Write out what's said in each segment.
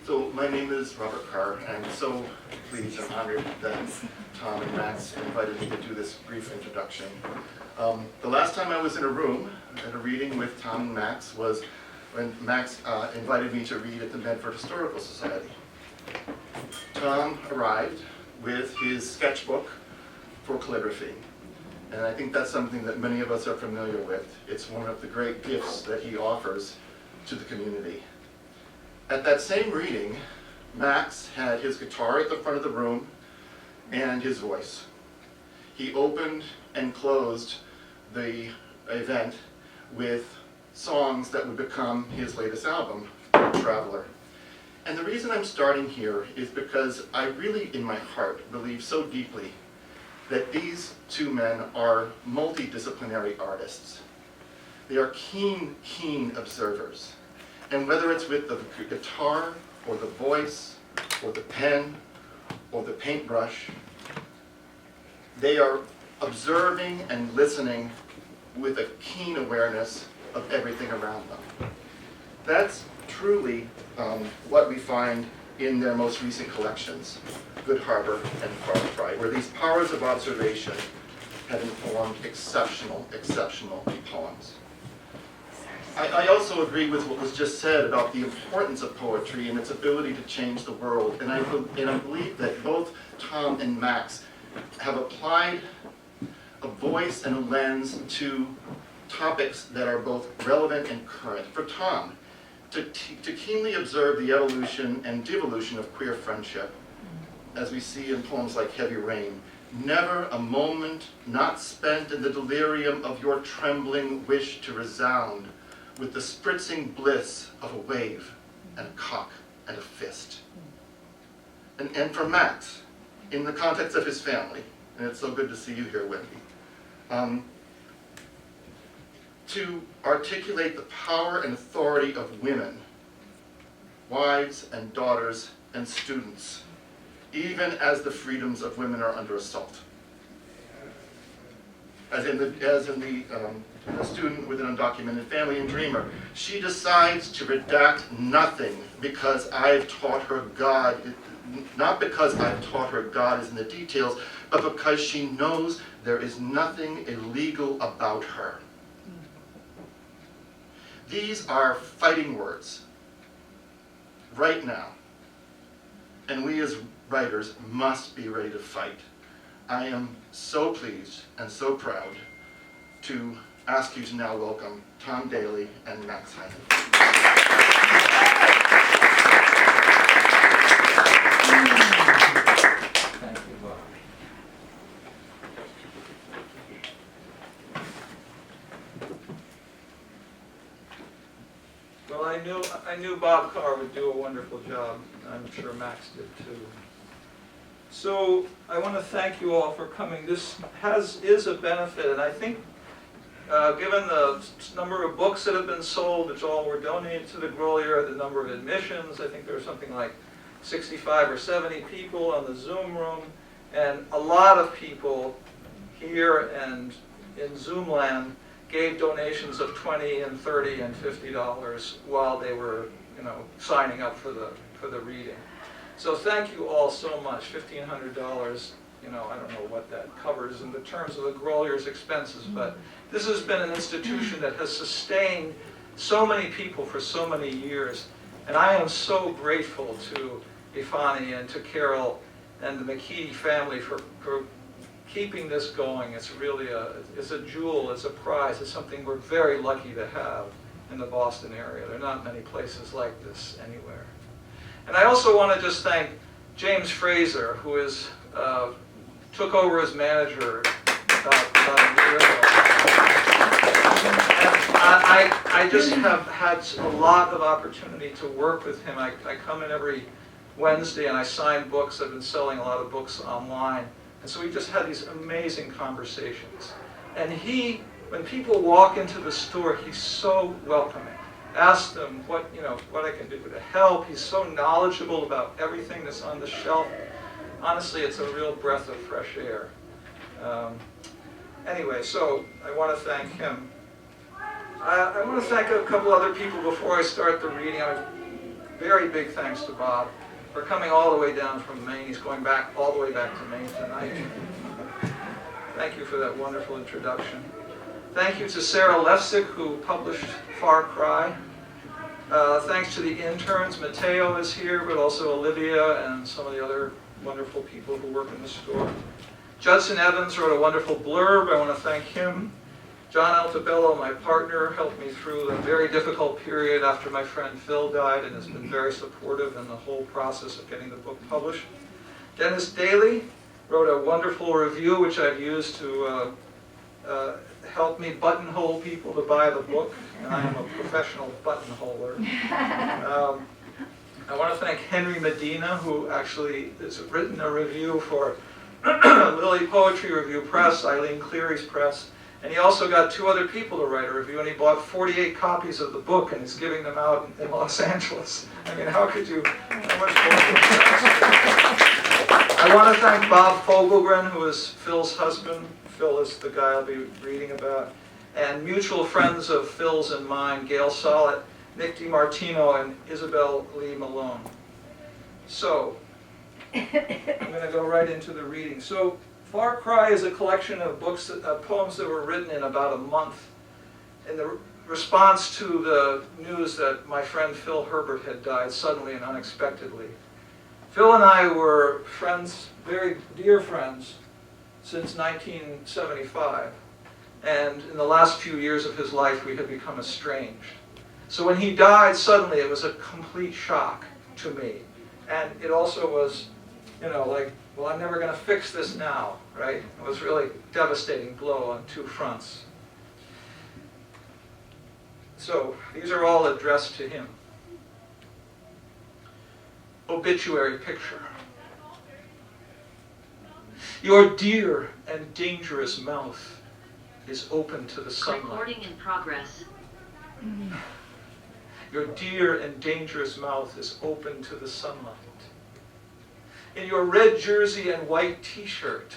So my name is Robert Carr. I'm so pleased and honored that Tom and Max invited me to do this brief introduction. The last time I was in a room at a reading with Tom and Max was when Max invited me to read at the Medford Historical Society. Tom arrived with his sketchbook for calligraphy, and I think that's something that many of us are familiar with. It's one of the great gifts that he offers to the community. At that same reading, Max had his guitar at the front of the room and his voice. He opened and closed the event with songs that would become his latest album, Traveler. And the reason I'm starting here is because I really, in my heart, believe so deeply that these two men are multidisciplinary artists. They are keen, keen observers. And whether it's with the guitar, or the voice, or the pen, or the paintbrush, they are observing and listening with a keen awareness of everything around them. That's truly what we find in their most recent collections, Good Harbor and Far Cry, where these powers of observation have informed exceptional, exceptional poems. I also agree with what was just said about the importance of poetry and its ability to change the world. And I believe that both Tom and Max have applied a voice and a lens to topics that are both relevant and current. For Tom, to keenly observe the evolution and devolution of queer friendship, as we see in poems like Heavy Rain, never a moment not spent in the delirium of your trembling wish to resound with the spritzing bliss of a wave and a cock and a fist. And for Max, in the context of his family, and it's so good to see you here, Wendy, to articulate the power and authority of women, wives and daughters and students, even as the freedoms of women are under assault. As in the student with an undocumented family and Dreamer, she decides to redact nothing because I've taught her God, not because I've taught her God is in the details, but because she knows there is nothing illegal about her. These are fighting words right now, and we as writers must be ready to fight. I am so pleased and so proud to ask you to now welcome Tom Daley and Max Heinegg. Thank you, Bob. Well, I knew Bob Carr would do a wonderful job. I'm sure Max did too. So I want to thank you all for coming. This is a benefit, and I think given the number of books that have been sold, which all were donated to the Grolier, the number of admissions, I think there was something like 65 or 70 people on the Zoom room, and a lot of people here and in Zoom land gave donations of $20 and $30 and $50 while they were, signing up for the reading. So thank you all so much. $1,500, I don't know what that covers in the terms of the Grolier's expenses, but this has been an institution that has sustained so many people for so many years. And I am so grateful to Ifani and to Carol and the McKee family for keeping this going. It's really it's a jewel, it's a prize, it's something we're very lucky to have in the Boston area. There are not many places like this anywhere. And I also want to just thank James Fraser, who took over as manager about a year ago. And I just have had a lot of opportunity to work with him. I come in every Wednesday and I sign books. I've been selling a lot of books online. And so we just had these amazing conversations. And when people walk into the store, he's so welcoming. Ask them what I can do to help. He's so knowledgeable about everything that's on the shelf. Honestly, it's a real breath of fresh air. Anyway, so I want to thank him. I want to thank a couple other people before I start the reading. very big thanks to Bob for coming all the way down from Maine. He's going back all the way back to Maine tonight. Thank you for that wonderful introduction. Thank you to Sarah Lefsick, who published Far Cry. Thanks to the interns. Mateo is here, but also Olivia and some of the other wonderful people who work in the store. Judson Evans wrote a wonderful blurb. I want to thank him. John Altabello, my partner, helped me through a very difficult period after my friend Phil died and has been very supportive in the whole process of getting the book published. Dennis Daley wrote a wonderful review, which I've used to help me buttonhole people to buy the book, and I am a professional buttonholer. I want to thank Henry Medina, who actually has written a review for Lily Poetry Review Press, Eileen Cleary's press, and he also got 2 other people to write a review, and he bought 48 copies of the book and is giving them out in Los Angeles. I mean, how could you, how much more? I want to thank Bob Fogelgren, who is Phil's husband. Phil is the guy I'll be reading about. And mutual friends of Phil's and mine, Gail Sollett, Nick DiMartino, and Isabel Lee Malone. So, I'm going to go right into the reading. So, Far Cry is a collection of books, poems that were written in about a month in the response to the news that my friend Phil Herbert had died suddenly and unexpectedly. Phil and I were friends, very dear friends, since 1975. And in the last few years of his life, we had become estranged. So when he died suddenly, it was a complete shock to me. And it also was, you know, like, well, I'm never going to fix this now, right? It was really a devastating blow on 2 fronts. So these are all addressed to him. Obituary picture. Your dear and dangerous mouth is open to the sunlight. Recording in progress. Your dear and dangerous mouth is open to the sunlight. In your red jersey and white t-shirt,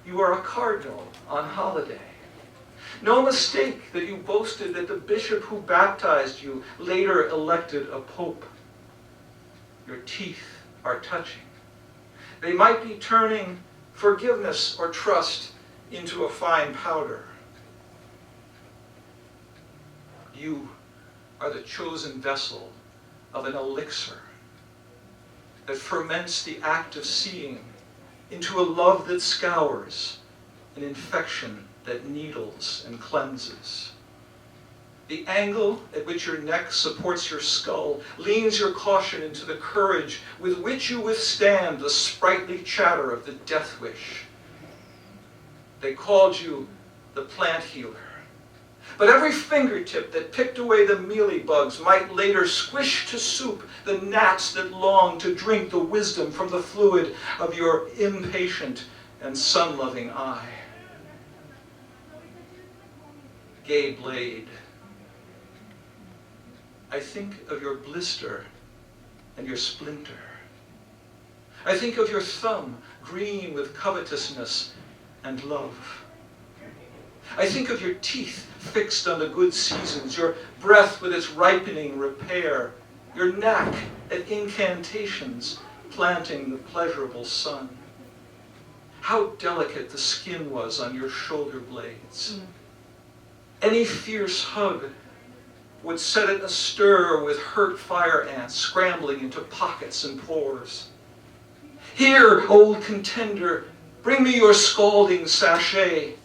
you are a cardinal on holiday. No mistake that you boasted that the bishop who baptized you later elected a pope. Your teeth are touching. They might be turning forgiveness or trust into a fine powder. You are the chosen vessel of an elixir that ferments the act of seeing into a love that scours, an infection that needles and cleanses. The angle at which your neck supports your skull leans your caution into the courage with which you withstand the sprightly chatter of the death wish. They called you the plant healer. But every fingertip that picked away the mealy bugs might later squish to soup the gnats that long to drink the wisdom from the fluid of your impatient and sun-loving eye. Gay blade. I think of your blister and your splinter. I think of your thumb, green with covetousness and love. I think of your teeth fixed on the good seasons, your breath with its ripening repair, your knack at incantations planting the pleasurable sun. How delicate the skin was on your shoulder blades. Any fierce hug would set it astir with hurt fire ants scrambling into pockets and pores. Here, old contender, bring me your scalding sachet.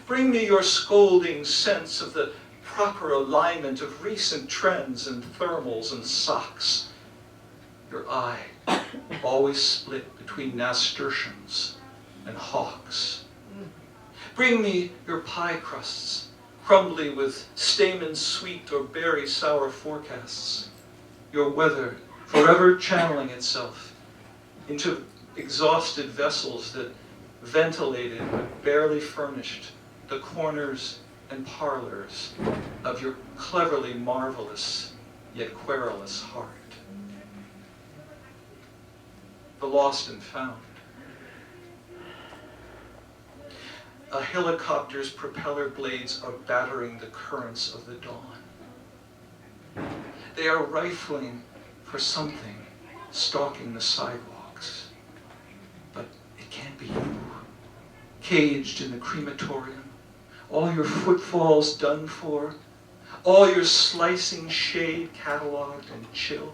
Bring me your scolding sense of the proper alignment of recent trends in thermals and socks. Your eye, always split between nasturtiums and hawks. Bring me your pie crusts, crumbly with stamen sweet or berry sour forecasts. Your weather forever channeling itself into exhausted vessels that ventilated but barely furnished the corners and parlors of your cleverly marvelous yet querulous heart. The lost and found. A helicopter's propeller blades are battering the currents of the dawn. They are rifling for something stalking the sidewalks. But it can't be you, caged in the crematorium, all your footfalls done for, all your slicing shade cataloged and chilled.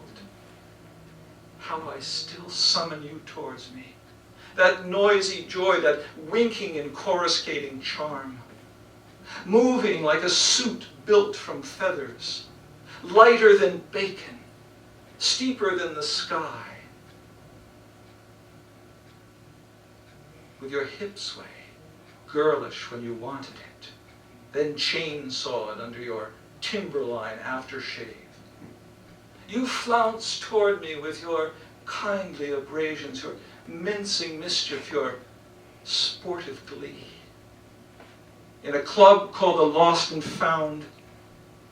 How I still summon you towards me, that noisy joy, that winking and coruscating charm, moving like a suit built from feathers, lighter than bacon, steeper than the sky, with your hip sway, girlish when you wanted it, then chainsawed under your timberline aftershave. You flounce toward me with your kindly abrasions, your mincing mischief, your sportive glee. In a club called the Lost and Found,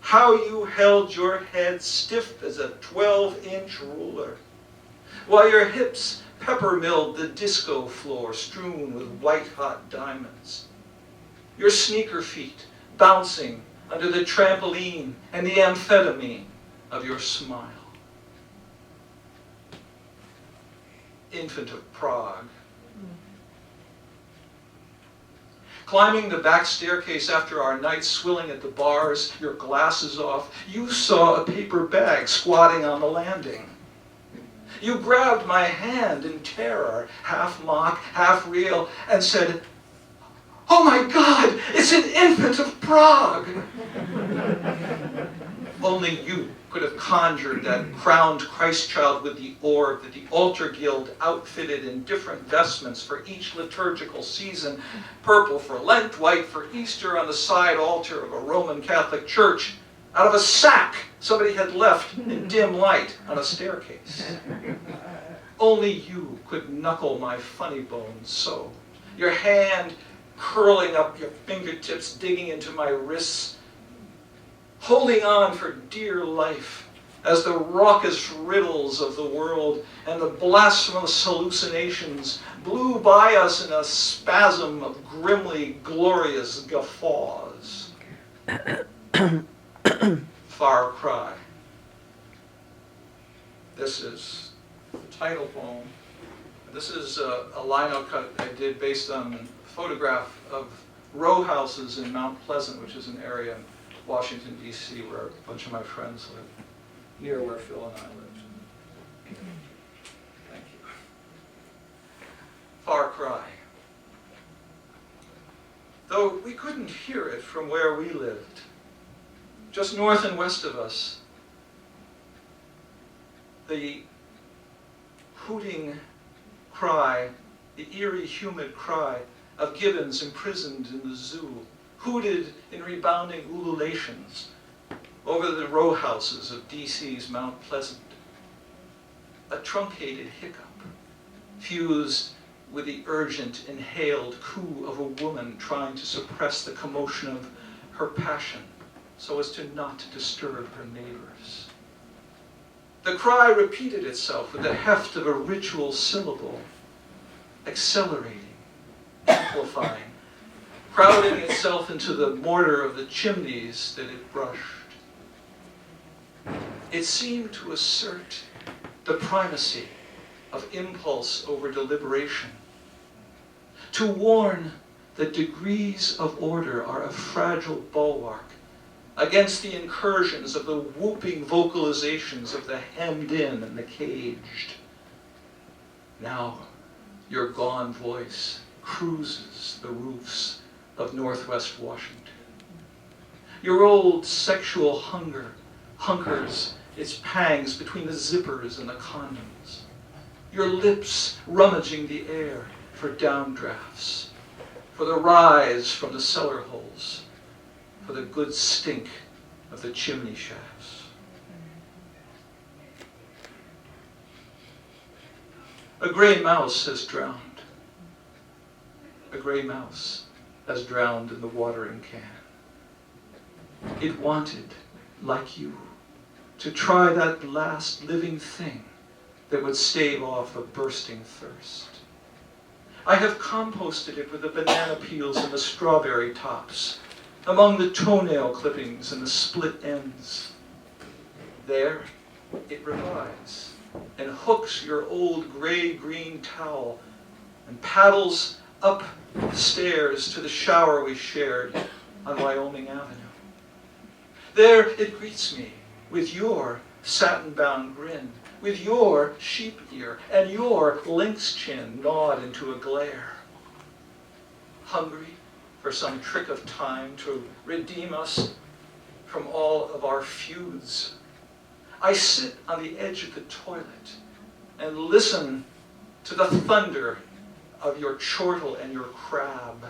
how you held your head stiff as a 12-inch ruler, while your hips pepper-milled the disco floor strewn with white-hot diamonds. Your sneaker feet bouncing under the trampoline and the amphetamine of your smile. Infant of Prague. Climbing the back staircase after our night swilling at the bars, your glasses off, you saw a paper bag squatting on the landing. You grabbed my hand in terror, half mock, half real, and said, "Oh my God, it's an infant of Prague!" Only you could have conjured that crowned Christ child with the orb that the altar guild outfitted in different vestments for each liturgical season, purple for Lent, white for Easter on the side altar of a Roman Catholic church, out of a sack somebody had left in dim light on a staircase. Only you could knuckle my funny bones so, your hand curling up, your fingertips digging into my wrists, holding on for dear life as the raucous riddles of the world and the blasphemous hallucinations blew by us in a spasm of grimly glorious guffaws. Far Cry. This is the title poem. This is a lino cut I did based on a photograph of row houses in Mount Pleasant, which is an area in Washington, D.C., where a bunch of my friends live, near where Phil and I lived. Thank you. Far Cry. Though we couldn't hear it from where we lived, just north and west of us, the hooting cry, the eerie, humid cry of gibbons imprisoned in the zoo, hooted in rebounding ululations over the row houses of D.C.'s Mount Pleasant. A truncated hiccup, fused with the urgent, inhaled coo of a woman trying to suppress the commotion of her passion so as to not disturb her neighbors. The cry repeated itself with the heft of a ritual syllable, accelerating, amplifying, crowding itself into the mortar of the chimneys that it brushed. It seemed to assert the primacy of impulse over deliberation, to warn that degrees of order are a fragile bulwark against the incursions of the whooping vocalizations of the hemmed in and the caged. Now, your gone voice cruises the roofs of Northwest Washington. Your old sexual hunger hunkers its pangs between the zippers and the condoms. Your lips rummaging the air for downdrafts, for the rise from the cellar holes, for the good stink of the chimney shafts. A gray mouse has drowned. A gray mouse has drowned in the watering can. It wanted, like you, to try that last living thing that would stave off a bursting thirst. I have composted it with the banana peels and the strawberry tops, among the toenail clippings and the split ends. There, it revives and hooks your old gray-green towel and paddles up the stairs to the shower we shared on Wyoming Avenue. There it greets me with your satin-bound grin, with your sheep ear and your lynx chin gnawed into a glare. Hungry for some trick of time to redeem us from all of our feuds, I sit on the edge of the toilet and listen to the thunder of your chortle and your crab.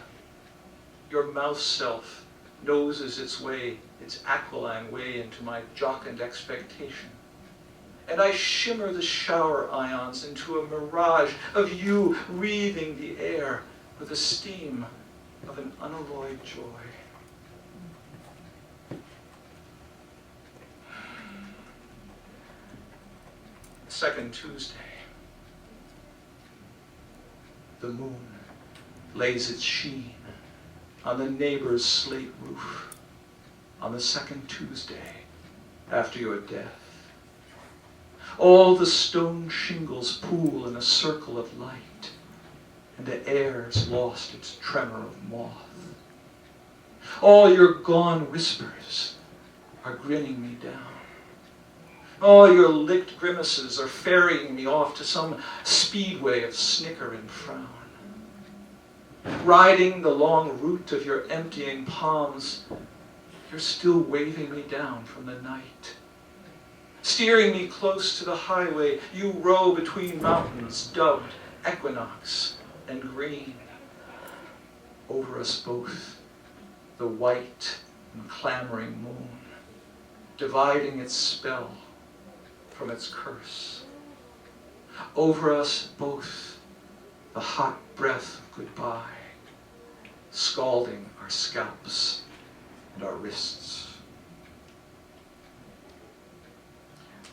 Your mouse self noses its aquiline way into my jocund expectation. And I shimmer the shower ions into a mirage of you wreathing the air with the steam of an unalloyed joy. Second Tuesday. The moon lays its sheen on the neighbor's slate roof on the second Tuesday after your death. All the stone shingles pool in a circle of light, and the air's lost its tremor of moth. All your gone whispers are grinning me down. All your licked grimaces are ferrying me off to some speedway of snicker and frown. Riding the long route of your emptying palms, you're still waving me down from the night. Steering me close to the highway, you row between mountains dubbed equinox and green. Over us both, the white and clamoring moon, dividing its spell from its curse. Over us both, the hot breath of goodbye, scalding our scalps and our wrists.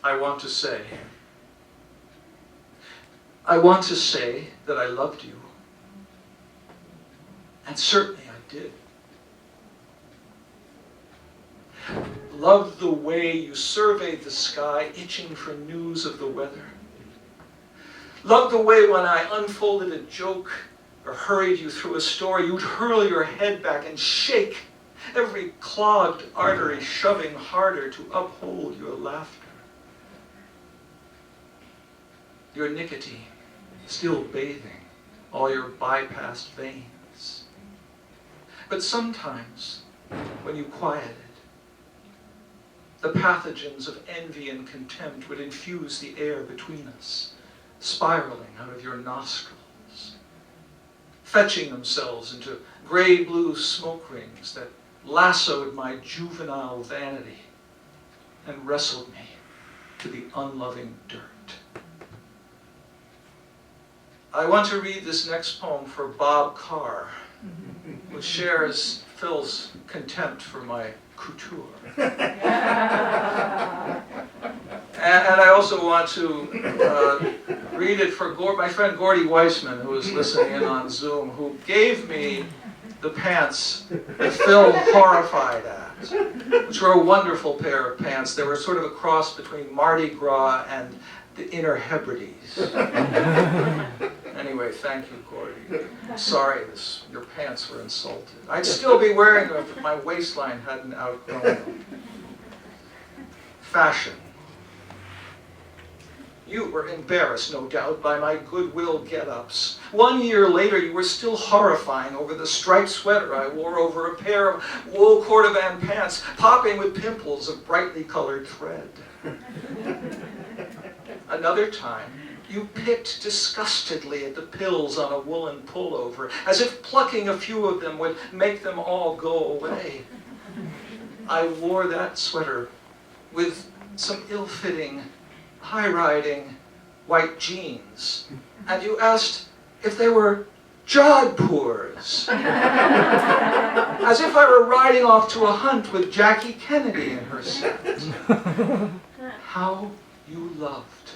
I want to say that I loved you. And certainly I did. Loved the way you surveyed the sky, itching for news of the weather. Loved the way when I unfolded a joke or hurried you through a story, you'd hurl your head back and shake, every clogged artery shoving harder to uphold your laughter. Your nicotine still bathing all your bypassed veins. But sometimes, when you quieted, the pathogens of envy and contempt would infuse the air between us, spiraling out of your nostrils, fetching themselves into gray-blue smoke rings that lassoed my juvenile vanity and wrestled me to the unloving dirt. I want to read this next poem for Bob Carr, which shares Phil's contempt for my couture. And I also want to read it for my friend Gordy Weissman, who is listening in on Zoom, who gave me the pants that Phil horrified at, which were a wonderful pair of pants. They were sort of a cross between Mardi Gras and the Inner Hebrides. Anyway, thank you, Gordy. Sorry your pants were insulted. I'd still be wearing them if my waistline hadn't outgrown them. Fashion. You were embarrassed, no doubt, by my goodwill get-ups. 1 year later, you were still horrifying over the striped sweater I wore over a pair of wool cordovan pants, popping with pimples of brightly colored thread. Another time, you picked disgustedly at the pills on a woolen pullover, as if plucking a few of them would make them all go away. I wore that sweater with some ill-fitting, high-riding white jeans, and you asked if they were jodhpurs, as if I were riding off to a hunt with Jackie Kennedy in her set. How you loved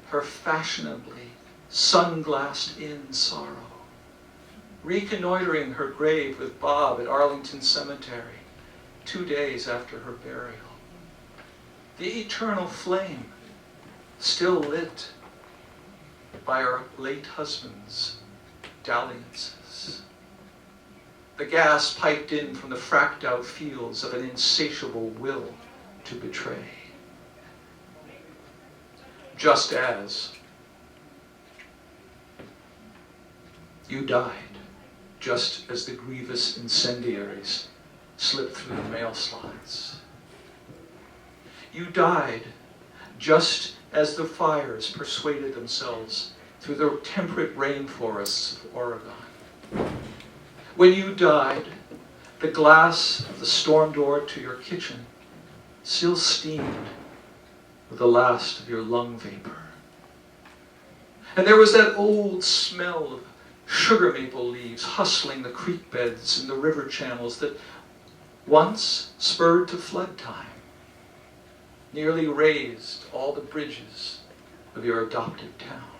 her fashionably sunglassed-in sorrow, reconnoitering her grave with Bob at Arlington Cemetery 2 days after her burial. The eternal flame still lit by our late husband's dalliances. The gas piped in from the fracked out fields of an insatiable will to betray. Just as you died, just as the grievous incendiaries slipped through the mail slots. You died just as the fires persuaded themselves through the temperate rainforests of Oregon. When you died, the glass of the storm door to your kitchen still steamed with the last of your lung vapor. And there was that old smell of sugar maple leaves hustling the creek beds and the river channels that once spurred to flood time, nearly raised all the bridges of your adopted town.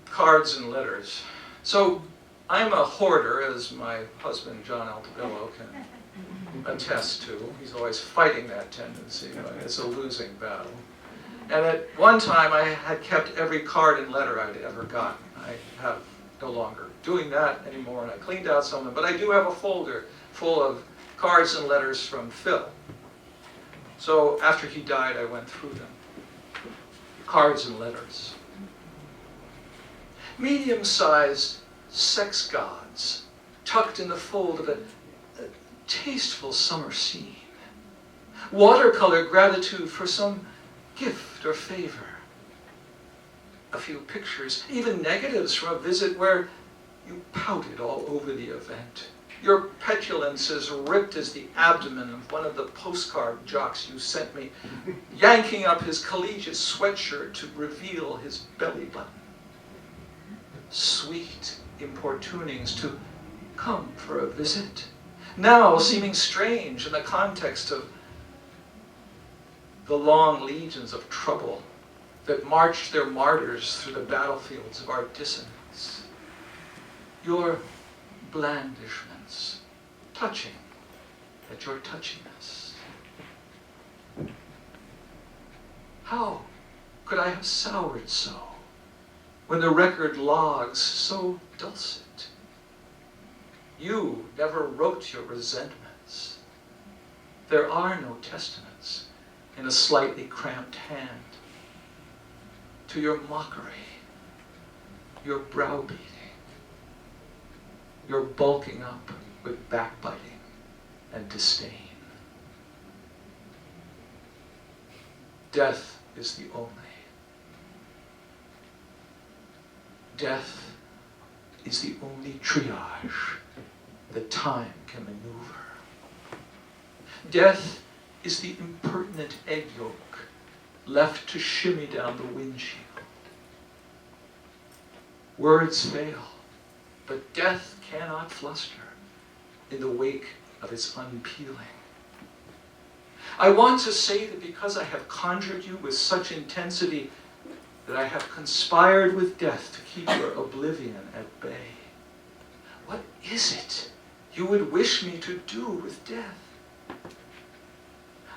Cards and letters. So I'm a hoarder, as my husband John Altobello can attest to. He's always fighting that tendency, but it's a losing battle. And at one time I had kept every card and letter I'd ever gotten. I have no longer doing that anymore, and I cleaned out some of them, but I do have a folder full of cards and letters from Phil. So after he died, I went through them. Cards and letters. Medium-sized sex gods tucked in the fold of a tasteful summer scene. Watercolor gratitude for some gift or favor. A few pictures, even negatives from a visit where you pouted all over the event. Your petulance as ripped as the abdomen of one of the postcard jocks you sent me, yanking up his collegiate sweatshirt to reveal his belly button. Sweet importunings to come for a visit, now seeming strange in the context of the long legions of trouble that marched their martyrs through the battlefields of our dissonance. Your blandishments, touching at your touchiness. How could I have soured so, when the record logs so dulcet? You never wrote your resentments. There are no testaments in a slightly cramped hand to your mockery, your browbeating, your bulking up with backbiting and disdain. Death is the only. Death is the only triage that time can maneuver. Death is the impertinent egg yolk left to shimmy down the windshield. Words fail, but death cannot fluster in the wake of its unpeeling. I want to say that because I have conjured you with such intensity, that I have conspired with death to keep your oblivion at bay. What is it you would wish me to do with death?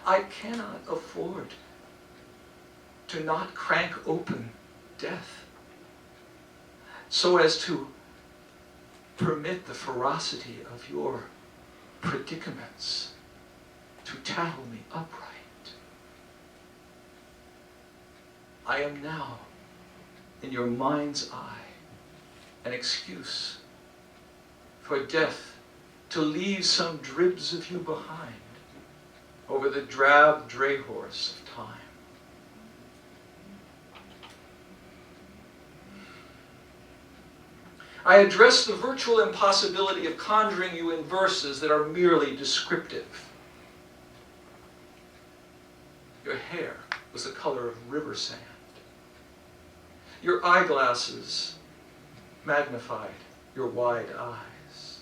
I cannot afford to not crank open death so as to permit the ferocity of your predicaments to tattle me upright. I am now, in your mind's eye, an excuse for death to leave some dribs of you behind over the drab dray horse of time. I address the virtual impossibility of conjuring you in verses that are merely descriptive. Your hair was the color of river sand. Your eyeglasses magnified your wide eyes.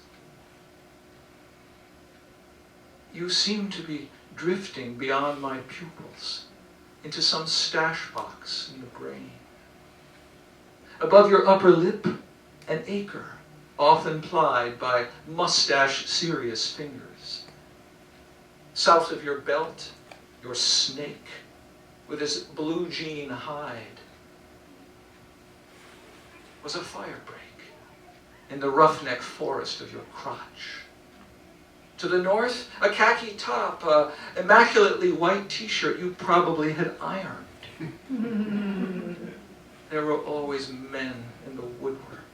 You seem to be drifting beyond my pupils into some stash box in the brain. Above your upper lip, an acre, often plied by mustache-serious fingers. South of your belt, your snake with his blue jean hide was a firebreak in the roughneck forest of your crotch. To the north, a khaki top, a immaculately white t-shirt you probably had ironed. There were always men in the woodwork,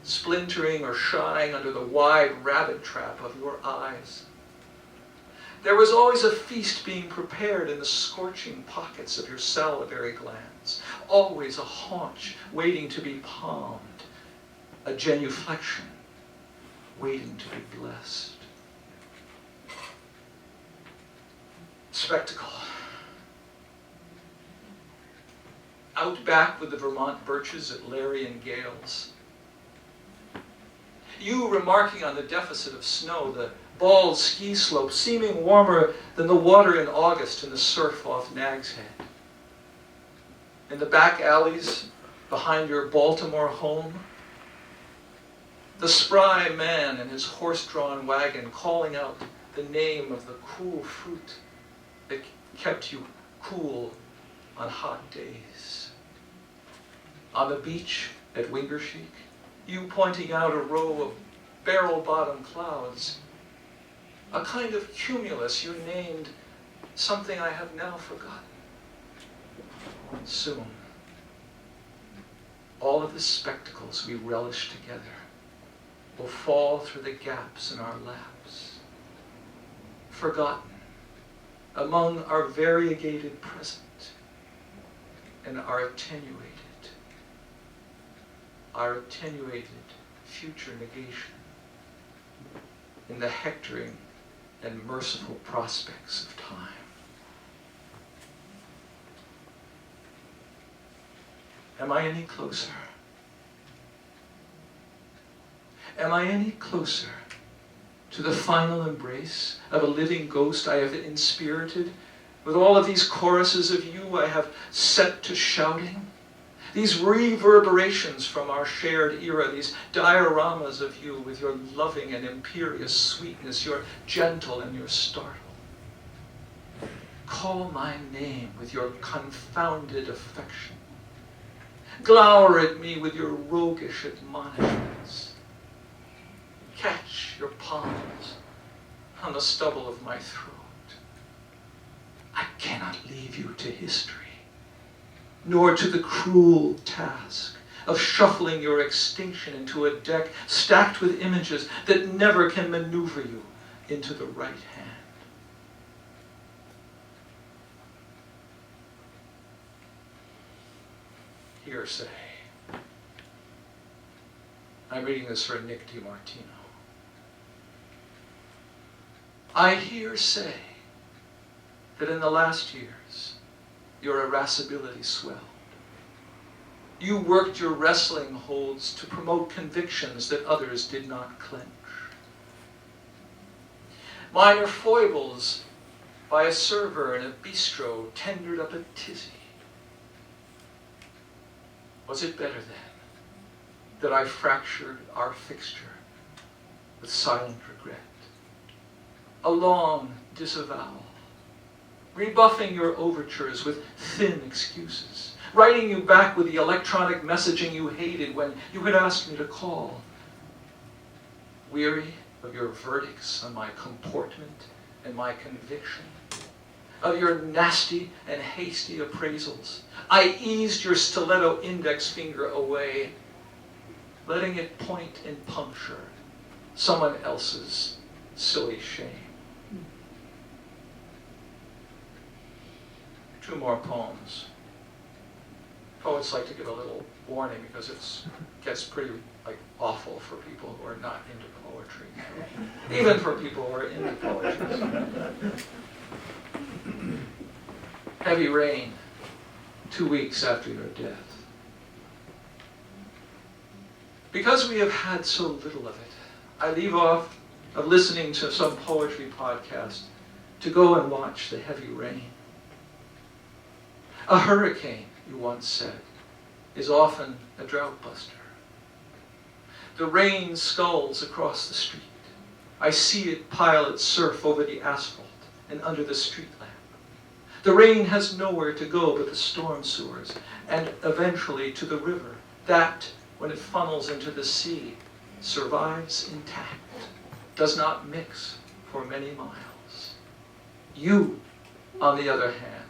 splintering or shying under the wide rabbit trap of your eyes. There was always a feast being prepared in the scorching pockets of your salivary glands, always a haunch waiting to be palmed, a genuflection waiting to be blessed. Spectacle. Out back with the Vermont birches at Larry and Gale's. You remarking on the deficit of snow, the bald ski slope seeming warmer than the water in August in the surf off Nag's Head. In the back alleys behind your Baltimore home, the spry man in his horse-drawn wagon calling out the name of the cool fruit that kept you cool on hot days. On the beach at Wingersheek, you pointing out a row of barrel-bottom clouds, a kind of cumulus you named something I have now forgotten. Soon, all of the spectacles we relish together will fall through the gaps in our laps, forgotten among our variegated present and our attenuated future negation in the hectoring and merciful prospects of time. Am I any closer? Am I any closer to the final embrace of a living ghost I have inspirited with all of these choruses of you I have set to shouting? These reverberations from our shared era, these dioramas of you with your loving and imperious sweetness, your gentle and your startled. Call my name with your confounded affection. Glower at me with your roguish admonishments. Catch your palms on the stubble of my throat. I cannot leave you to history, nor to the cruel task of shuffling your extinction into a deck stacked with images that never can maneuver you into the right hand. Hearsay. I'm reading this for Nick DiMartino. I hear say that in the last years, your irascibility swelled. You worked your wrestling holds to promote convictions that others did not clench. Minor foibles by a server in a bistro tendered up a tizzy. Was it better then that I fractured our fixture with silent regret? A long disavowal, rebuffing your overtures with thin excuses, writing you back with the electronic messaging you hated when you had asked me to call. Weary of your verdicts on my comportment and my conviction, of your nasty and hasty appraisals, I eased your stiletto index finger away, letting it point and puncture someone else's silly shame. 2 more poems. Poets like to give a little warning because it gets pretty awful for people who are not into poetry, even for people who are into poetry. Heavy rain, 2 weeks after your death. Because we have had so little of it, I leave off of listening to some poetry podcast to go and watch the heavy rain. A hurricane, you once said, is often a drought buster. The rain sculls across the street. I see it pile its surf over the asphalt and under the street lamp. The rain has nowhere to go but the storm sewers, and eventually to the river, that, when it funnels into the sea, survives intact, does not mix for many miles. You, on the other hand,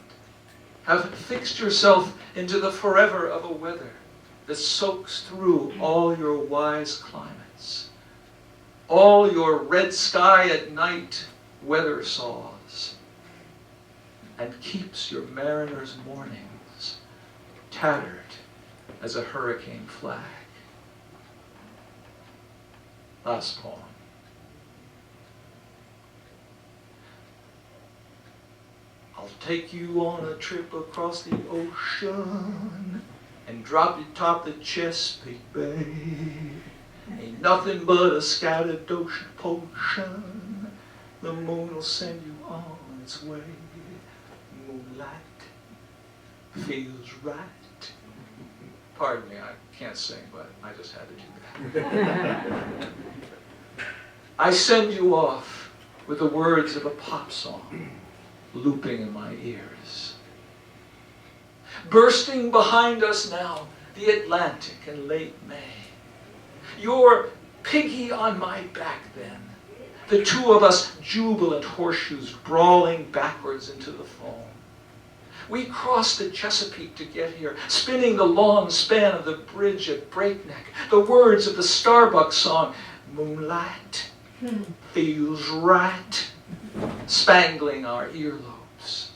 have fixed yourself into the forever of a weather that soaks through all your wise climates, all your red sky at night weather saws, and keeps your mariners' mornings tattered as a hurricane flag. Last poem. I'll take you on a trip across the ocean and drop you top the Chesapeake Bay. Ain't nothing but a scattered ocean potion. The moon will send you on its way. Moonlight feels right. Pardon me, I can't sing, but I just had to do that. I send you off with the words of a pop song looping in my ears. Bursting behind us now, the Atlantic in late May. Your piggy on my back then. The two of us jubilant horseshoes brawling backwards into the foam. We crossed the Chesapeake to get here, spinning the long span of the bridge at breakneck. The words of the Starbucks song, moonlight feels right, spangling our earlobes.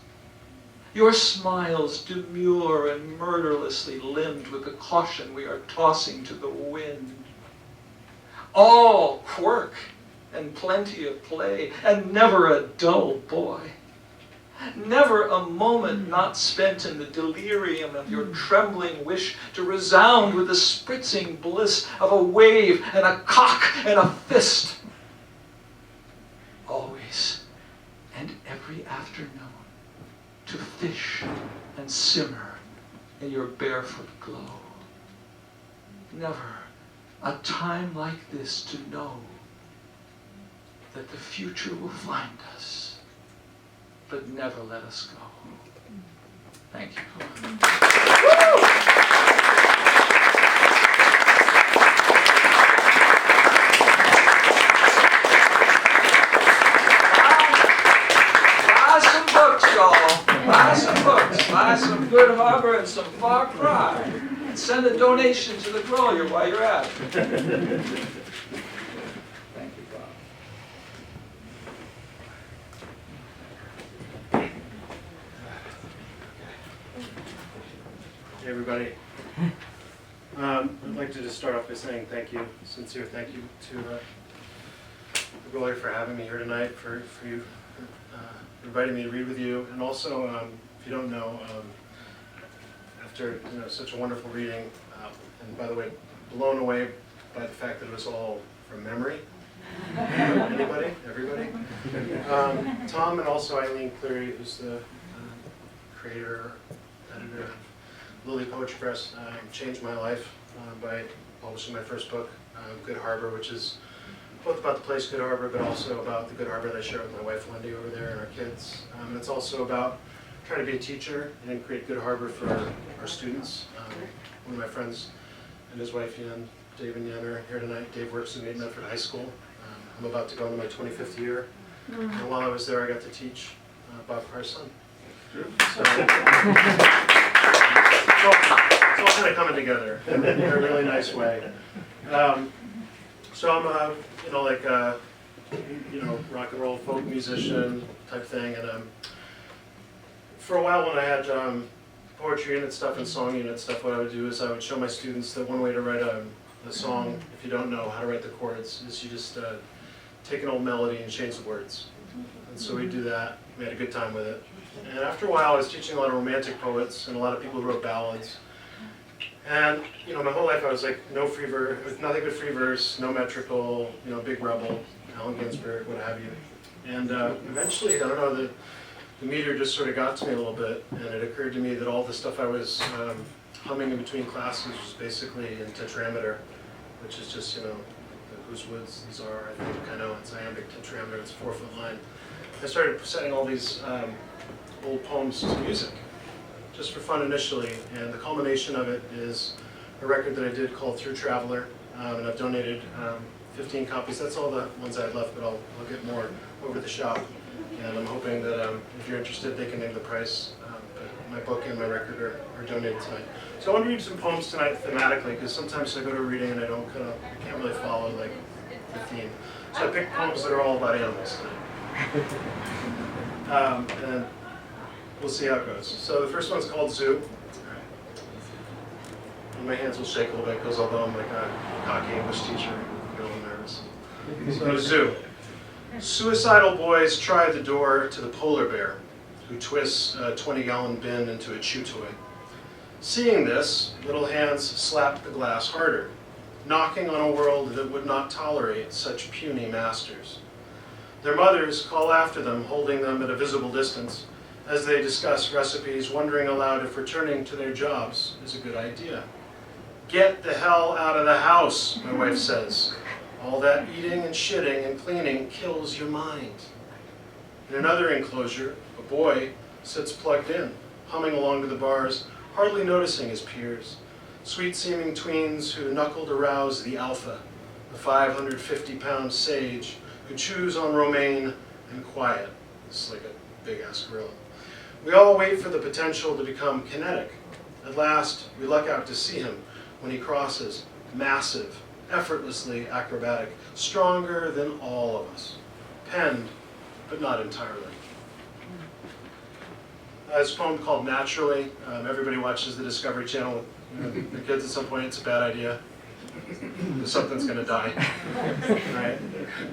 Your smiles demure and murderlessly limbed with the caution we are tossing to the wind. All quirk and plenty of play, and never a dull boy. Never a moment not spent in the delirium of your trembling wish to resound with the spritzing bliss of a wave and a cock and a fist. Always and every afternoon to fish and simmer in your barefoot glow. Never a time like this to know that the future will find us, but never let us go. Thank you. Buy some books, y'all. Buy some books. Buy some Good Harbor and some Far Cry. And send a donation to the Grolier while you're at it. Hey everybody. I'd like to just start off by saying thank you, sincere thank you to the Grolier for having me here tonight, for you inviting me to read with you, and also, if you don't know, after such a wonderful reading, and by the way, blown away by the fact that it was all from memory. Anybody? Everybody? Tom and also Eileen Cleary, who's the creator, editor of Lily Poetry Press, changed my life by publishing my first book, Good Harbor, which is both about the place Good Harbor, but also about the Good Harbor that I share with my wife Wendy over there and our kids. It's also about trying to be a teacher and create Good Harbor for our students. One of my friends and his wife, Dave and Yen, are here tonight. Dave works in Medford High School. I'm about to go into my 25th year. And while I was there, I got to teach Bob Carr's son. So, it's all kind of coming together in a really nice way. So I'm rock and roll folk musician type thing, and for a while when I had poetry unit stuff and song unit stuff, what I would do is I would show my students that one way to write a song, if you don't know how to write the chords, is you just take an old melody and change the words. And so we'd do that. We had a good time with it. And after a while, I was teaching a lot of romantic poets and a lot of people who wrote ballads. And my whole life I was like, nothing but free verse, no metrical, big rebel, Allen Ginsberg, what have you. And eventually, I don't know, the meter just sort of got to me a little bit, and it occurred to me that all the stuff I was humming in between classes was basically in tetrameter, which is just, whose woods these are, I think, it's iambic tetrameter, it's a 4-foot line. I started setting all these old poems to music, just for fun initially, and the culmination of it is a record that I did called Through Traveler, and I've donated 15 copies. That's all the ones I had left, but I'll get more over the shop. And I'm hoping that if you're interested, they can name the price. But my book and my record are donated tonight. So I want to read some poems tonight thematically, because sometimes I go to a reading and I can't really follow like the theme. So I picked poems that are all about animals tonight. And we'll see how it goes. So the first one's called Zoo. And my hands will shake a little bit, because although I'm like a cocky English teacher, I get a little nervous. So Zoo. Suicidal boys try the door to the polar bear, who twists a 20-gallon bin into a chew toy. Seeing this, little hands slap the glass harder, knocking on a world that would not tolerate such puny masters. Their mothers call after them, holding them at a visible distance, as they discuss recipes, wondering aloud if returning to their jobs is a good idea. Get the hell out of the house, my wife says. All that eating and shitting and cleaning kills your mind. In another enclosure, a boy sits plugged in, humming along to the bars, hardly noticing his peers. Sweet-seeming tweens who knuckle to rouse the alpha, the 550-pound sage who chews on romaine and quiet. It's like a big-ass gorilla. We all wait for the potential to become kinetic. At last, we luck out to see him when he crosses, massive, effortlessly acrobatic, stronger than all of us. Penned, but not entirely. It's a poem called Naturally. Everybody watches the Discovery Channel. The kids at some point, it's a bad idea. Something's going to die. Right?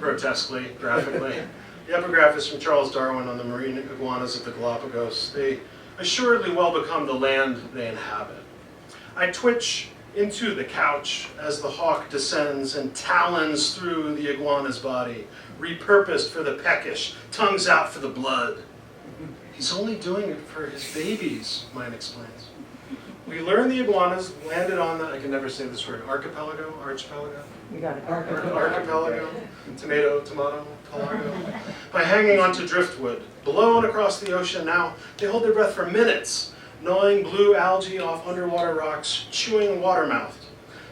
Grotesquely, graphically. The epigraph is from Charles Darwin on the marine iguanas of the Galapagos. They assuredly well become the land they inhabit. I twitch into the couch as the hawk descends and talons through the iguana's body, repurposed for the peckish, tongues out for the blood. He's only doing it for his babies, mine explains. We learn the iguanas landed on the, I can never say this word, archipelago? You got it. Archipelago, tomato, pelago, by hanging onto driftwood, blown across the ocean. Now they hold their breath for minutes, gnawing blue algae off underwater rocks, chewing water-mouthed.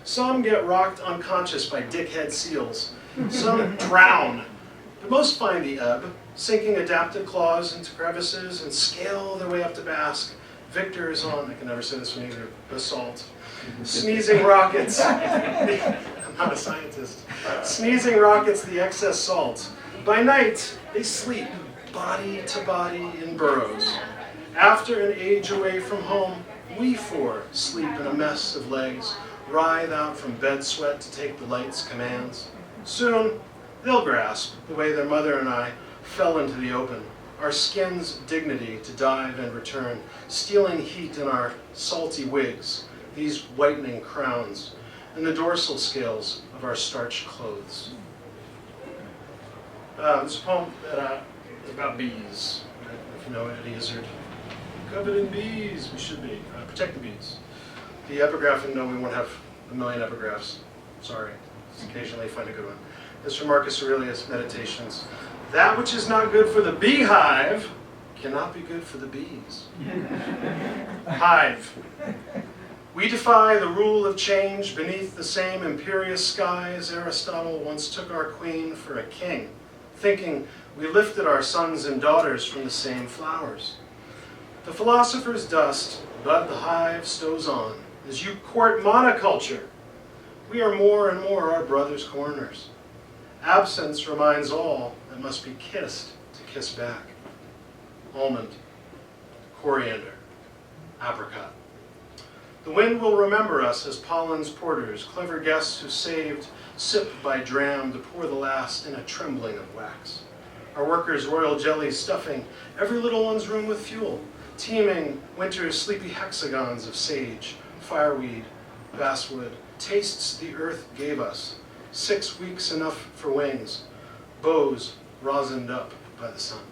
Some get rocked unconscious by dickhead seals. Some drown, but most find the ebb, sinking adapted claws into crevices and scale their way up to bask. Victors on, I can never say this one either, basalt. Sneezing rockets, I'm not a scientist. Sneezing rockets the excess salt. By night, they sleep, body to body in burrows. After an age away from home, we four sleep in a mess of legs, writhe out from bed sweat to take the light's commands. Soon, they'll grasp the way their mother and I fell into the open, our skin's dignity to dive and return, stealing heat in our salty wigs, these whitening crowns, and the dorsal scales of our starched clothes. This poem is about bees, if you know Eddie Izzard. Covered in bees, we should be. Protect the bees. The epigraph, and no, we won't have a million epigraphs. Sorry, occasionally find a good one. It's from Marcus Aurelius' Meditations. That which is not good for the beehive cannot be good for the bees. Hive. We defy the rule of change beneath the same imperious sky as Aristotle once took our queen for a king, thinking we lifted our sons and daughters from the same flowers. The philosopher's dust, but the hive stows on. As you court monoculture, we are more and more our brother's corners. Absence reminds all that must be kissed to kiss back. Almond, coriander, apricot. The wind will remember us as pollen's porters, clever guests who saved sip by dram to pour the last in a trembling of wax. Our workers' royal jellies stuffing every little one's room with fuel, teeming winter's sleepy hexagons of sage, fireweed, basswood, tastes the earth gave us, 6 weeks enough for wings, bows rosined up by the sun.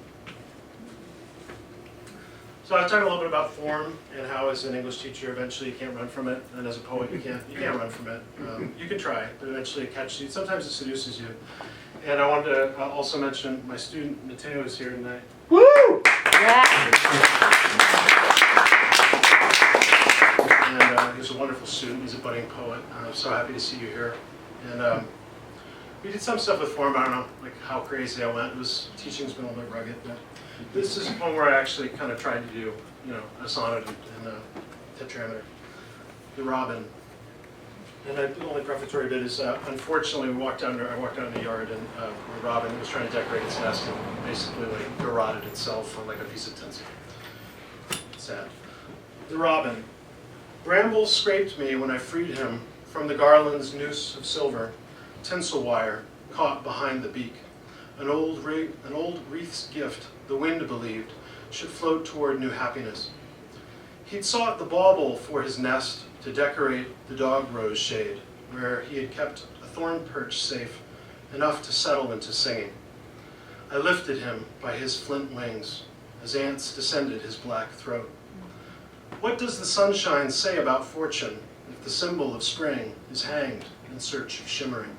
So I've talked a little bit about form and how as an English teacher eventually you can't run from it, and as a poet you can't run from it. You can try, but eventually it catches you. Sometimes it seduces you. And I wanted to also mention my student Mateo is here tonight. Woo! Yeah. wonderful student. He's a budding poet. I'm so happy to see you here. And we did some stuff with form. I don't know like how crazy I went. Teaching's been a little bit rugged, but this is one where I actually kind of tried to do, a sonnet and a tetrameter. The Robin. And the only prefatory bit is, unfortunately, I walked out in the yard and the robin was trying to decorate its nest and basically like garroted itself on like a piece of tinsel. Sad. The Robin. Brambles scraped me when I freed him from the garland's noose of silver, tinsel wire caught behind the beak. An old wreath's gift, the wind believed, should float toward new happiness. He'd sought the bauble for his nest to decorate the dog rose shade, where he had kept a thorn perch safe, enough to settle into singing. I lifted him by his flint wings, as ants descended his black throat. What does the sunshine say about fortune, if the symbol of spring is hanged in search of shimmering?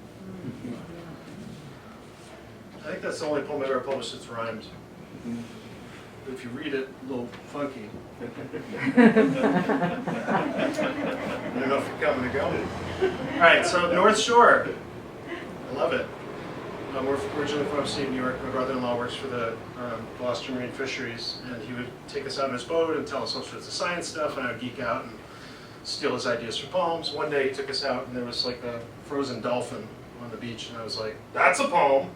I think that's the only poem I've ever published that's rhymed. But if you read it, a little funky. I don't know if you're coming or going. All right, so North Shore. I love it. We're originally from upstate New York. My brother-in-law works for the Gloucester Marine Fisheries, and he would take us out on his boat and tell us all sorts of science stuff, and I would geek out and steal his ideas for poems. One day he took us out, and there was like a frozen dolphin on the beach, and I was like, that's a poem.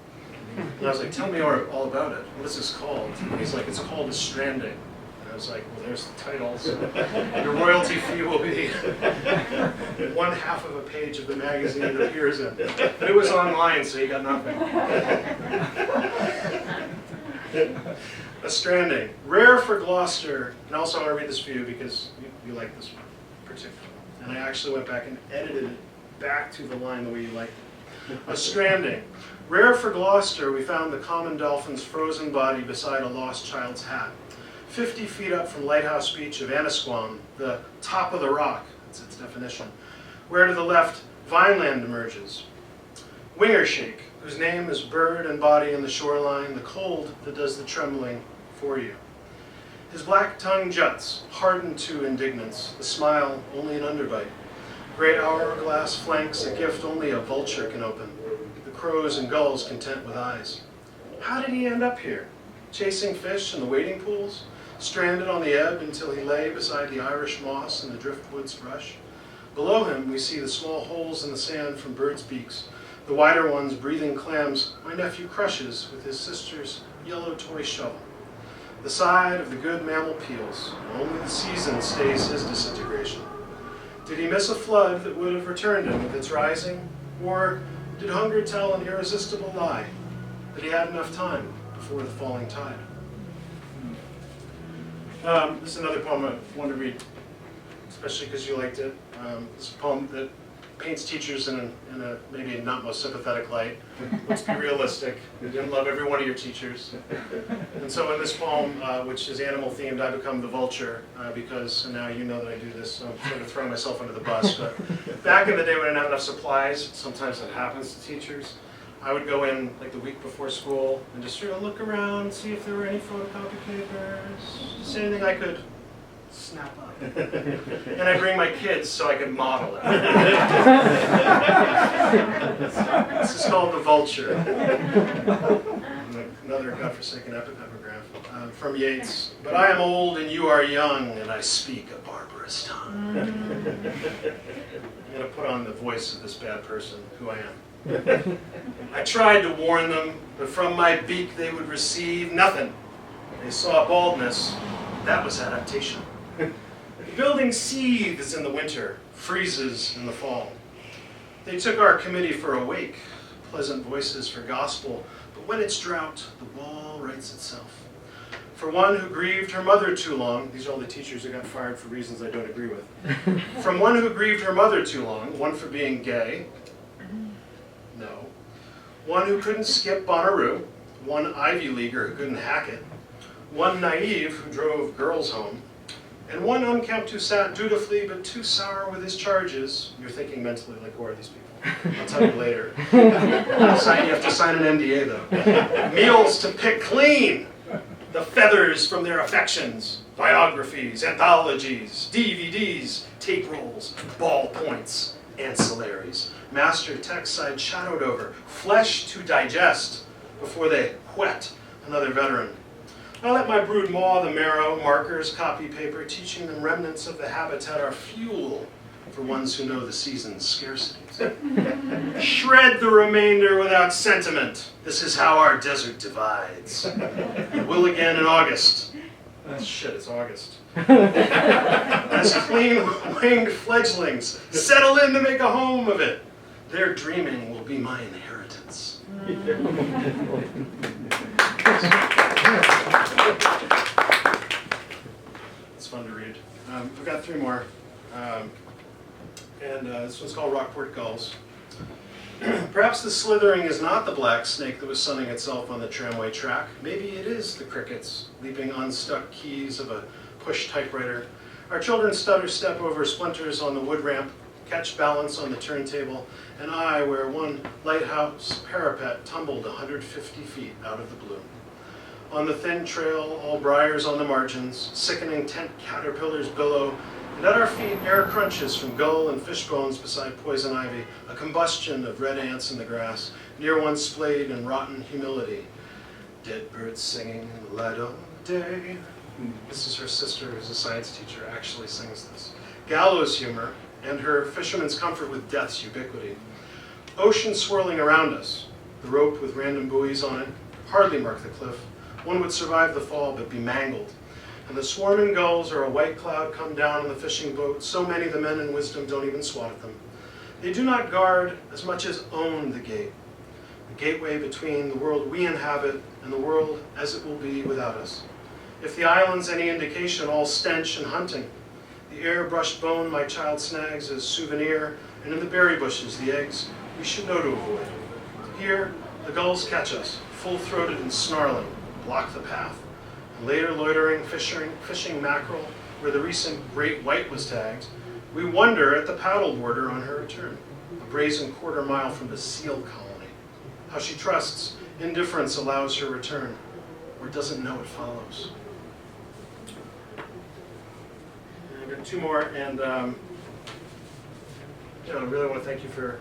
And I was like, tell me all about it. What is this called? And he's like, it's called A Stranding. And I was like, well, there's the title. So your royalty fee will be 1/2 of a page of the magazine it appears in. But it was online, so you got nothing. A Stranding. Rare for Gloucester. And also I want to read this for you because you like this one particularly. And I actually went back and edited it back to the line the way you liked it. A Stranding. Rare for Gloucester, we found the common dolphin's frozen body beside a lost child's hat. 50 feet up from Lighthouse Beach of Annisquam, the top of the rock, that's its definition, where to the left, Vineland emerges. Wingershake, whose name is bird and body in the shoreline, the cold that does the trembling for you. His black tongue juts, hardened to indignance, the smile only an underbite. Great hourglass flanks, a gift only a vulture can open. Crows and gulls content with eyes. How did he end up here? Chasing fish in the wading pools? Stranded on the ebb until he lay beside the Irish moss and the driftwood's brush? Below him we see the small holes in the sand from birds' beaks, the wider ones breathing clams my nephew crushes with his sister's yellow toy shovel. The side of the good mammal peels, only the season stays his disintegration. Did he miss a flood that would have returned him with its rising? Or did hunger tell an irresistible lie, that he had enough time before the falling tide? This is another poem I wanted to read, especially because you liked it. It's a poem that paints teachers in a maybe not most sympathetic light. Let's be realistic. You didn't love every one of your teachers. And so in this poem, which is animal themed, I become the vulture because now you know that I do this, so I'm sort of throwing myself under the bus. But back in the day when I didn't have enough supplies, sometimes that happens to teachers, I would go in like the week before school and just sort of look around, see if there were any photocopy papers, just anything I could snap up. And I bring my kids so I can model it. This is called The Vulture. Another godforsaken epigraph from Yeats. But I am old and you are young, and I speak a barbarous tongue. I'm going to put on the voice of this bad person, who I am. I tried to warn them, but from my beak they would receive nothing. They saw baldness. That was adaptation. The building seethes in the winter, freezes in the fall. They took our committee for a wake, pleasant voices for gospel, but when it's drought, the wall writes itself. For one who grieved her mother too long, these are all the teachers who got fired for reasons I don't agree with. From one who grieved her mother too long, one for being gay, no. One who couldn't skip Bonnaroo, one Ivy Leaguer who couldn't hack it, one naive who drove girls home, and one unkempt who sat dutifully but too sour with his charges. You're thinking mentally, like, who are these people? I'll tell you later. You have to sign an NDA, though. Meals to pick clean. the feathers from their affections, biographies, anthologies, DVDs, tape rolls, ballpoints, ancillaries, master texts I'd shadowed over, flesh to digest before they whet another veteran. I let my brood maw the marrow, markers, copy paper, teaching them remnants of the habitat are fuel for ones who know the season's scarcities. Shred the remainder without sentiment. This is how our desert divides. It will again in August. Shit, it's August. As clean-winged fledglings settle in to make a home of it, their dreaming will be my inheritance. It's fun to read. I've got 3 more. This one's called Rockport Gulls. Perhaps the slithering is not the black snake that was sunning itself on the tramway track. Maybe it is the crickets leaping unstuck keys of a push typewriter. Our children stutter step over splinters on the wood ramp, catch balance on the turntable, and I, where one lighthouse parapet tumbled 150 feet out of the blue. On the thin trail, all briars on the margins, sickening tent caterpillars billow, and at our feet, air crunches from gull and fish bones beside poison ivy, a combustion of red ants in the grass, near one splayed in rotten humility. Dead birds singing in the light of day. This is her sister, who's a science teacher, actually sings this. Gallows humor, and her fisherman's comfort with death's ubiquity. Ocean swirling around us, the rope with random buoys on it, hardly mark the cliff. One would survive the fall, but be mangled. And the swarming gulls are a white cloud come down on the fishing boat. So many the men in wisdom don't even swat at them. They do not guard as much as own the gate. The gateway between the world we inhabit and the world as it will be without us. If the island's any indication, all stench and hunting. The air-brushed bone my child snags as souvenir, and in the berry bushes, the eggs we should know to avoid. Here, the gulls catch us, full-throated and snarling, block the path. And later loitering, fishing mackerel, where the recent great white was tagged, we wonder at the paddle border on her return, a brazen quarter-mile from the seal colony. How she trusts indifference allows her return, or doesn't know it follows. And I've got 2 more, and I really want to thank you for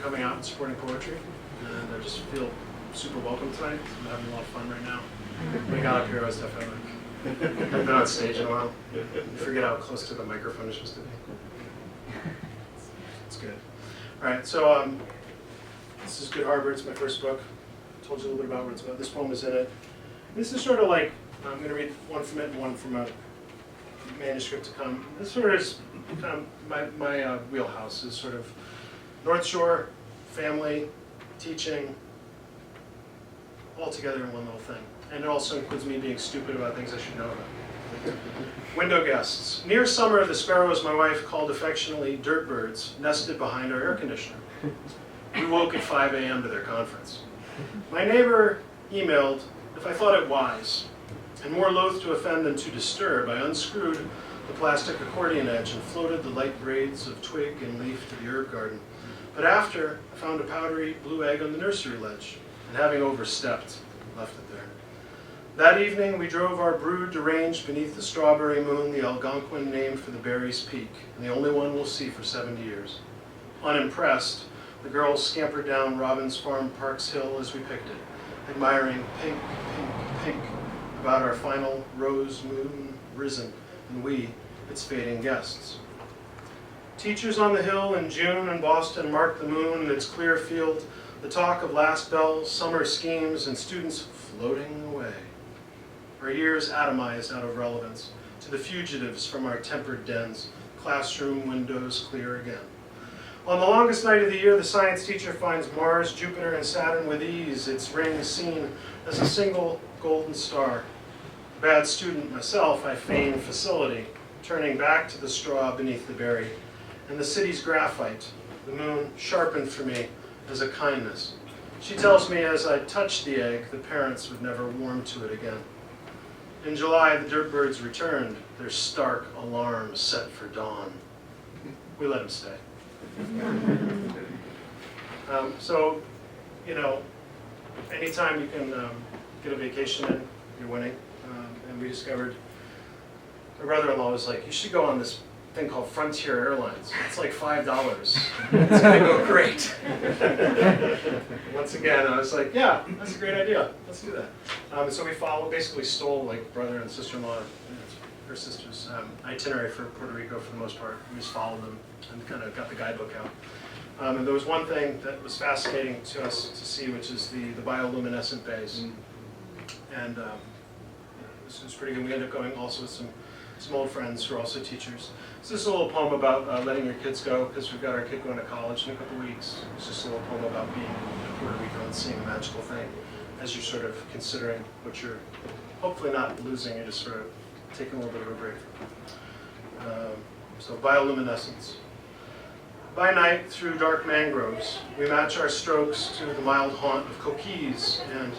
coming out and supporting poetry. And I just feel super welcome tonight. I'm having a lot of fun right now. When I got up here, I was definitely like, I've been on stage in a while. You forget how close to the microphone it's supposed to be. It's good. All right, so this is Good Harbor. It's my first book. I told you a little bit about what it's about. This poem is in it. This is sort of like, I'm going to read one from it and one from a manuscript to come. This sort of is kind of my wheelhouse is sort of North Shore, family, teaching, all together in one little thing. And it also includes me being stupid about things I should know about. Window guests. Near summer, the sparrows my wife called affectionately dirt birds nested behind our air conditioner. We woke at 5 a.m. to their conference. My neighbor emailed if I thought it wise, and more loath to offend than to disturb, I unscrewed the plastic accordion edge and floated the light braids of twig and leaf to the herb garden. But after, I found a powdery blue egg on the nursery ledge, and having overstepped, left it there. That evening, we drove our brood deranged beneath the strawberry moon, the Algonquin named for the berry's peak, and the only one we'll see for 70 years. Unimpressed, the girls scampered down Robbins Farm Park's hill as we picked it, admiring pink, pink, pink about our final rose moon risen, and we, its fading guests. Teachers on the hill in June in Boston marked the moon and its clear field, the talk of last bells, summer schemes, and students floating away. Our years atomized out of relevance to the fugitives from our tempered dens, classroom windows clear again. On the longest night of the year, the science teacher finds Mars, Jupiter, and Saturn with ease, its rings seen as a single golden star. Bad student myself, I feign facility, turning back to the straw beneath the berry, and the city's graphite, the moon sharpened for me as a kindness. She tells me as I touch the egg, the parents would never warm to it again. In July, the dirt birds returned, their stark alarm set for dawn. We let them stay. So, anytime you can get a vacation in, you're winning. and we discovered, my brother-in-law was like, you should go on this thing called Frontier Airlines. It's like $5. It's gonna go great. Once again, I was like, yeah, that's a great idea. Let's do that. And so we basically stole like brother and sister-in-law, her sister's itinerary for Puerto Rico for the most part. We just followed them and kind of got the guidebook out. And there was one thing that was fascinating to us to see, which is the bioluminescent bays. And this was pretty good. We ended up going also with some old friends who are also teachers. So this is a little poem about letting your kids go, because we've got our kid going to college in a couple weeks. It's just a little poem about being in Puerto Rico and seeing a magical thing as you're sort of considering what you're hopefully not losing, you're just sort of taking a little bit of a break. So bioluminescence. By night, through dark mangroves, we match our strokes to the mild haunt of coquilles and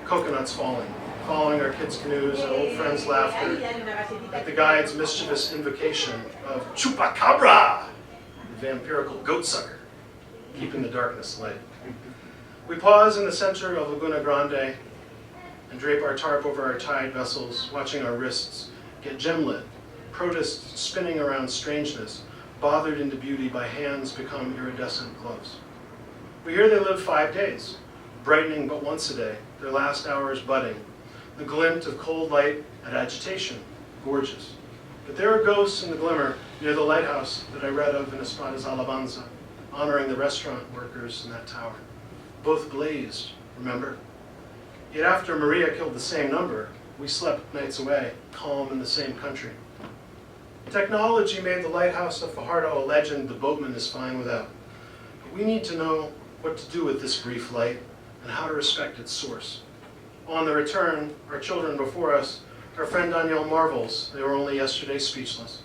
coconuts falling, following our kids' canoes and old friends' laughter at the guide's mischievous invocation of chupacabra, the vampirical goatsucker, keeping the darkness light. We pause in the center of Laguna Grande and drape our tarp over our tied vessels, watching our wrists get gem-lit, protists spinning around strangeness, bothered into beauty by hands become iridescent gloves. We hear they live 5 days, brightening but once a day, their last hours budding, the glint of cold light at agitation, gorgeous. But there are ghosts in the glimmer near the lighthouse that I read of in Espada's Alabanza, honoring the restaurant workers in that tower. Both blazed, remember? Yet after Maria killed the same number, we slept nights away, calm in the same country. Technology made the lighthouse of Fajardo a legend the boatman is fine without. But we need to know what to do with this brief light and how to respect its source. On the return, our children before us, our friend Danielle marvels they were only yesterday speechless.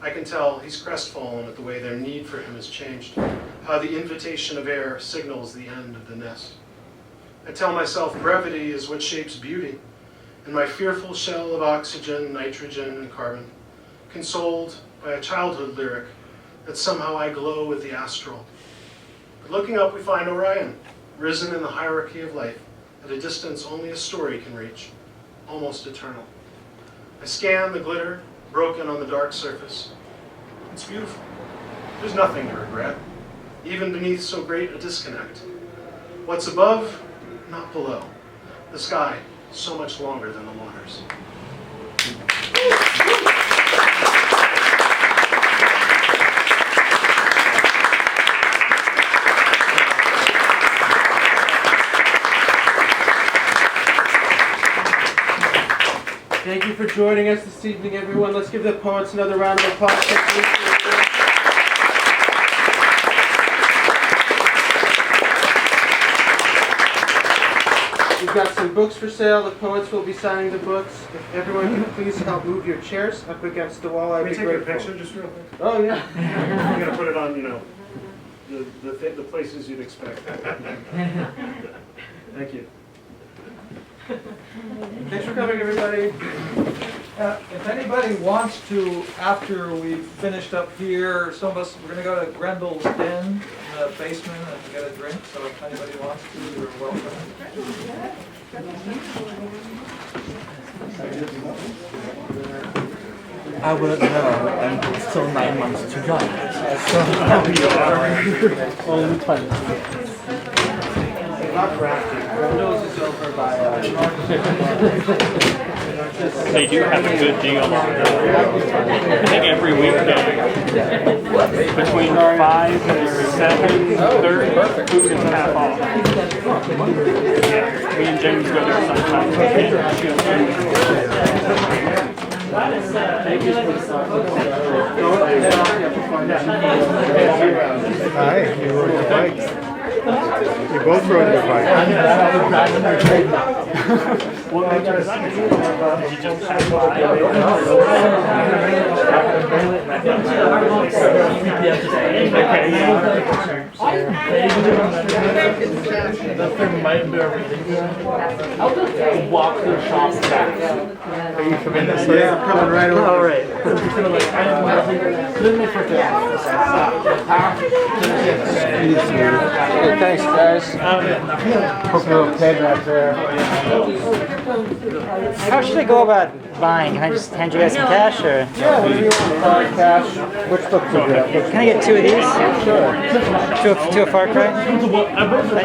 I can tell he's crestfallen at the way their need for him has changed, how the invitation of air signals the end of the nest. I tell myself brevity is what shapes beauty, and my fearful shell of oxygen, nitrogen, and carbon, consoled by a childhood lyric that somehow I glow with the astral. But looking up, we find Orion, risen in the hierarchy of life, at a distance only a story can reach, almost eternal. I scan the glitter, broken on the dark surface. It's beautiful. There's nothing to regret, even beneath so great a disconnect. What's above, not below. The sky, so much longer than the waters. Thank you for joining us this evening, everyone. Let's give the poets another round of applause. We've got some books for sale. The poets will be signing the books. If everyone can please help move your chairs up against the wall, I'd be Can we take a grateful. picture just real quick? Oh, yeah. I'm going to put it on, the places you'd expect. Thank you. Thanks for coming, everybody. If anybody wants to, after we've finished up here, some of us, we're going to go to Grendel's Den in the basement and get a drink, so if anybody wants to, you're welcome. I wouldn't know, and it's still 9 months too young. So only 20. Not crafty. Grendel's is over by... They do have a good deal on it. I think every weekday, between 5 and 7:30, food is half off. Yeah, me and James go there sometimes. Hi, you rode your bikes. You both rode your bike. What made you decide? Did you just pass by? That's the reminder of everything. I'll just walk to the shop back. Are you from Minnesota? Yeah, I'm coming right over. All right. This is my first day. Thanks, guys. Hope you're okay back there. How should I go about buying? Can I just hand you guys some cash or? Yeah, whatever you want. Card, cash. Which book would you have? Can I get 2 of these? Sure. Two of Far Cry?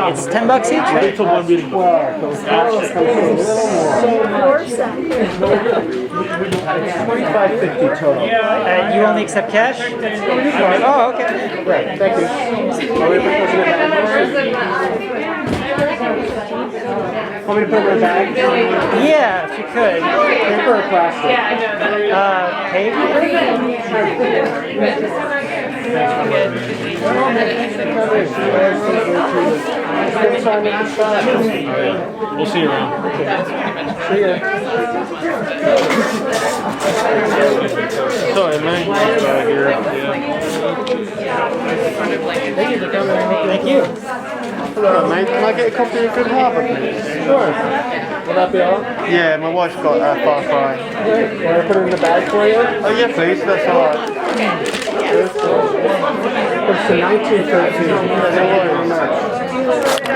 It's $10 each, right? Well, those cash comes in a little more. It's $25.50 total. You only accept cash? Oh, okay. Right, thank you. Want me to put it in a bag? Yeah, if you could. Paper or plastic? Paper? We'll see you around. See ya. Sorry, man. Here. Thank you. Hello, mate. Can I get a copy of Good Harbour, please? Sure. Will that be all? Yeah, my wife's got Far Cry. Great. Want to put it in the bag for you? Oh, yeah, please. That's all right. It's the 1913. No worries.